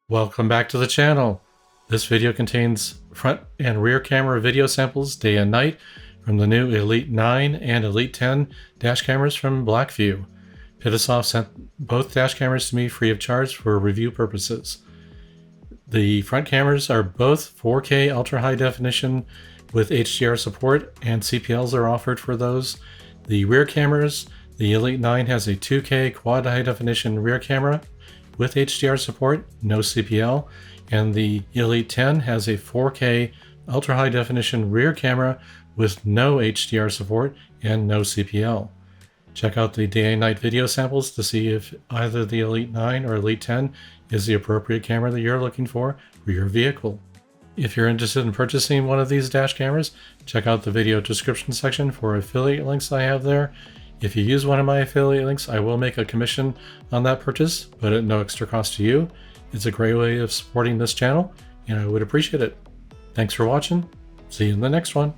Welcome back to the channel. This video contains front and rear camera video samples day and night from the new Elite 9 and Elite 10 dash cameras from BlackVue. Pitasoft sent both dash cameras to me free of charge for review purposes. The front cameras are both 4K ultra high definition with HDR support, and CPLs are offered for those. The rear cameras, the Elite 9 has a 2K quad high definition rear camera with HDR support, no CPL, and the Elite 10 has a 4K ultra high definition rear camera with no HDR support and no CPL. Check out the day and night video samples to see if either the Elite 9 or Elite 10 is the appropriate camera that you're looking for your vehicle. If you're interested in purchasing one of these dash cameras, check out the video description section for affiliate links I have there. If you use one of my affiliate links, I will make a commission on that purchase, but at no extra cost to you. It's a great way of supporting this channel, and I would appreciate it. Thanks for watching. See you in the next one.